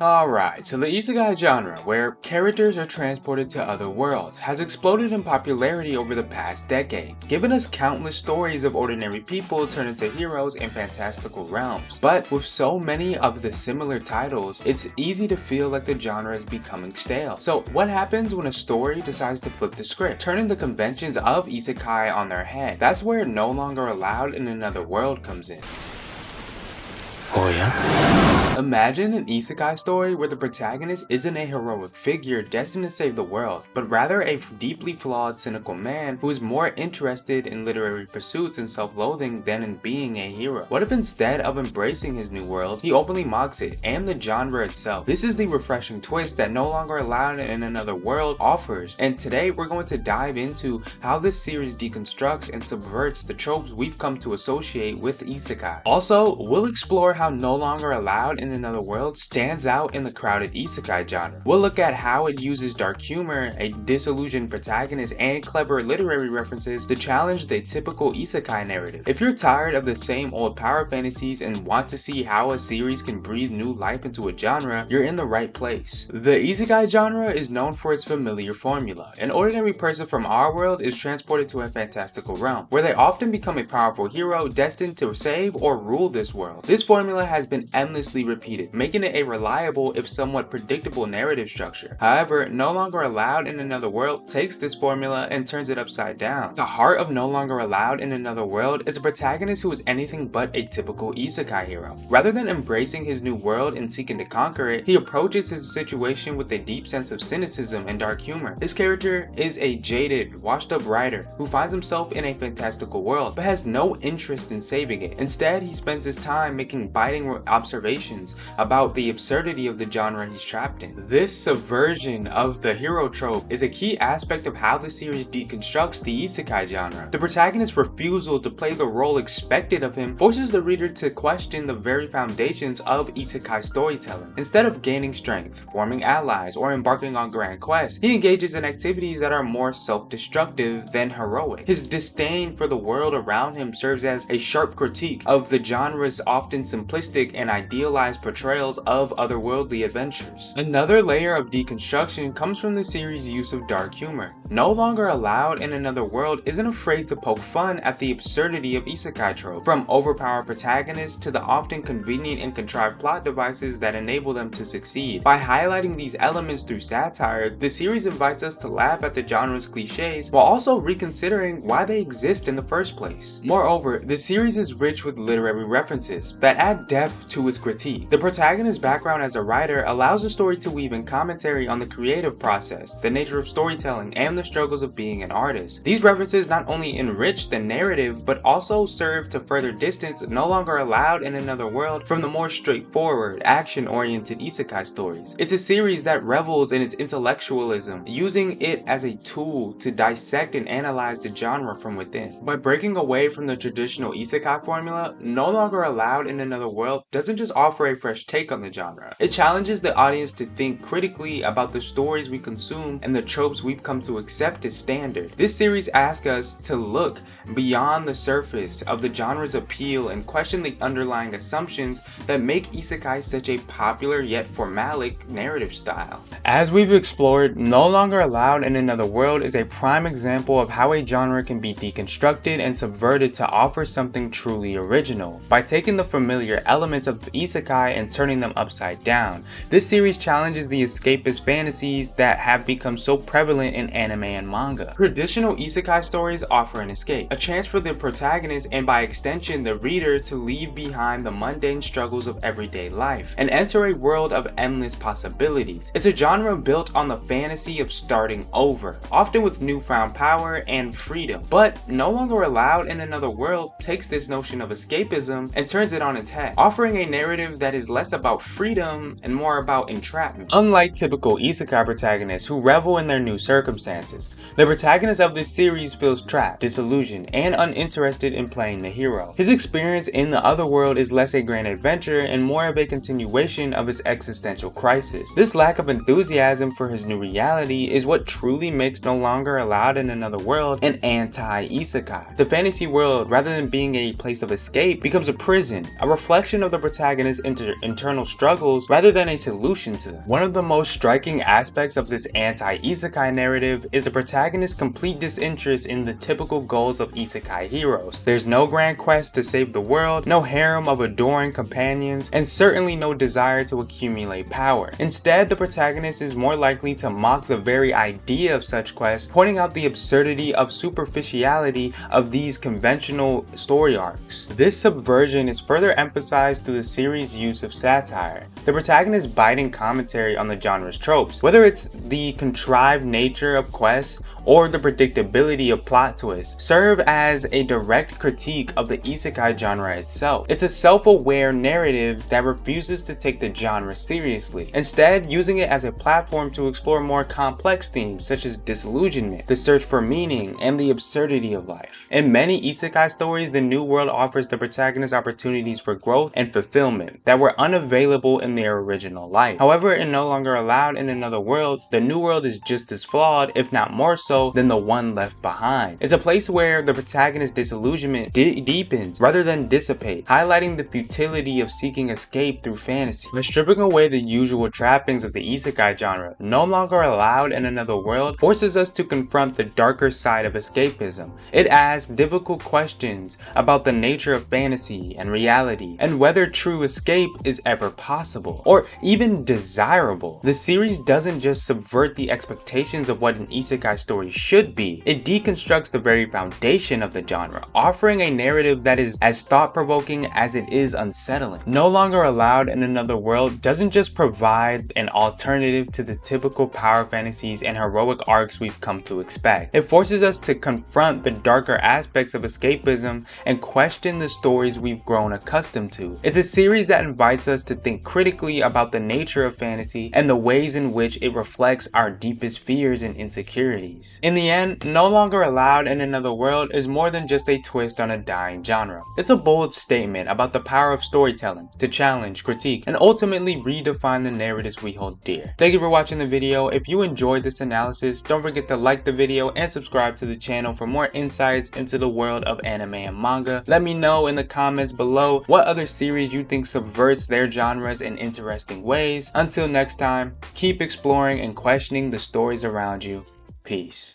Alright, so the Isekai genre, where characters are transported to other worlds, has exploded in popularity over the past decade, giving us countless stories of ordinary people turned into heroes in fantastical realms. But with so many of the similar titles, it's easy to feel like the genre is becoming stale. So what happens when a story decides to flip the script, turning the conventions of Isekai on their head? That's where No Longer Allowed in Another World comes in. Oh yeah? Imagine an isekai story where the protagonist isn't a heroic figure destined to save the world, but rather a deeply flawed, cynical man who is more interested in literary pursuits and self-loathing than in being a hero. What if instead of embracing his new world, he openly mocks it and the genre itself? This is the refreshing twist that No Longer Allowed in Another World offers, and today we're going to dive into how this series deconstructs and subverts the tropes we've come to associate with isekai. Also, we'll explore how No Longer Allowed in Another World stands out in the crowded isekai genre. We'll look at how it uses dark humor, a disillusioned protagonist, and clever literary references to challenge the typical isekai narrative. If you're tired of the same old power fantasies and want to see how a series can breathe new life into a genre, you're in the right place. The isekai genre is known for its familiar formula. An ordinary person from our world is transported to a fantastical realm, where they often become a powerful hero destined to save or rule this world. This formula has been endlessly repeated, making it a reliable if somewhat predictable narrative structure. However, No Longer Allowed in Another World takes this formula and turns it upside down. The heart of No Longer Allowed in Another World is a protagonist who is anything but a typical isekai hero. Rather than embracing his new world and seeking to conquer it, he approaches his situation with a deep sense of cynicism and dark humor. This character is a jaded, washed-up writer who finds himself in a fantastical world but has no interest in saving it. Instead, he spends his time making biting observations about the absurdity of the genre he's trapped in. This subversion of the hero trope is a key aspect of how the series deconstructs the isekai genre. The protagonist's refusal to play the role expected of him forces the reader to question the very foundations of isekai storytelling. Instead of gaining strength, forming allies, or embarking on grand quests, he engages in activities that are more self-destructive than heroic. His disdain for the world around him serves as a sharp critique of the genre's often simplistic and idealized portrayals of otherworldly adventures. Another layer of deconstruction comes from the series' use of dark humor. No Longer Allowed in Another World isn't afraid to poke fun at the absurdity of isekai trope, from overpowered protagonists to the often convenient and contrived plot devices that enable them to succeed. By highlighting these elements through satire, the series invites us to laugh at the genre's cliches while also reconsidering why they exist in the first place. Moreover, the series is rich with literary references that add depth to its critique. The protagonist's background as a writer allows the story to weave in commentary on the creative process, the nature of storytelling, and the struggles of being an artist. These references not only enrich the narrative, but also serve to further distance No Longer Allowed in Another World from the more straightforward, action-oriented isekai stories. It's a series that revels in its intellectualism, using it as a tool to dissect and analyze the genre from within. By breaking away from the traditional isekai formula, No Longer Allowed in Another World doesn't just offer a fresh take on the genre. It challenges the audience to think critically about the stories we consume and the tropes we've come to accept as standard. This series asks us to look beyond the surface of the genre's appeal and question the underlying assumptions that make isekai such a popular yet formalic narrative style. As we've explored, No Longer Allowed in Another World is a prime example of how a genre can be deconstructed and subverted to offer something truly original. By taking the familiar elements of isekai and turning them upside down, this series challenges the escapist fantasies that have become so prevalent in anime and manga. Traditional isekai stories offer an escape, a chance for the protagonist and by extension the reader to leave behind the mundane struggles of everyday life and enter a world of endless possibilities. It's a genre built on the fantasy of starting over, often with newfound power and freedom. But No Longer Allowed in Another World takes this notion of escapism and turns it on its head, offering a narrative that is less about freedom and more about entrapment. Unlike typical isekai protagonists who revel in their new circumstances, the protagonist of this series feels trapped, disillusioned, and uninterested in playing the hero. His experience in the other world is less a grand adventure and more of a continuation of his existential crisis. This lack of enthusiasm for his new reality is what truly makes No Longer Allowed in Another World an anti-isekai. The fantasy world, rather than being a place of escape, becomes a prison, a reflection of the protagonist's internal internal struggles rather than a solution to them. One of the most striking aspects of this anti-isekai narrative is the protagonist's complete disinterest in the typical goals of isekai heroes. There's no grand quest to save the world, no harem of adoring companions, and certainly no desire to accumulate power. Instead, the protagonist is more likely to mock the very idea of such quests, pointing out the absurdity of superficiality of these conventional story arcs. This subversion is further emphasized through the series' use of satire. The protagonist's biting commentary on the genre's tropes, whether it's the contrived nature of quests or the predictability of plot twists, serve as a direct critique of the isekai genre itself. It's a self-aware narrative that refuses to take the genre seriously, instead using it as a platform to explore more complex themes such as disillusionment, the search for meaning, and the absurdity of life. In many isekai stories, the new world offers the protagonist opportunities for growth and fulfillment that were unavailable in their original life. However, in No Longer Allowed in Another World, the new world is just as flawed, if not more so, than the one left behind. It's a place where the protagonist's disillusionment deepens rather than dissipate, highlighting the futility of seeking escape through fantasy. By stripping away the usual trappings of the isekai genre, No Longer Allowed in Another World forces us to confront the darker side of escapism. It asks difficult questions about the nature of fantasy and reality, and whether true escape is ever possible, or even desirable. The series doesn't just subvert the expectations of what an isekai story should be, it deconstructs the very foundation of the genre, offering a narrative that is as thought-provoking as it is unsettling. No Longer Allowed in Another World doesn't just provide an alternative to the typical power fantasies and heroic arcs we've come to expect. It forces us to confront the darker aspects of escapism and question the stories we've grown accustomed to. It's a series that invites us to think critically about the nature of fantasy and the ways in which it reflects our deepest fears and insecurities. In the end, No Longer Allowed in Another World is more than just a twist on a dying genre. It's a bold statement about the power of storytelling to challenge, critique, and ultimately redefine the narratives we hold dear. Thank you for watching the video. If you enjoyed this analysis, don't forget to like the video and subscribe to the channel for more insights into the world of anime and manga. Let me know in the comments below what other series you think subverts their genres in interesting ways. Until next time, keep exploring and questioning the stories around you. Peace.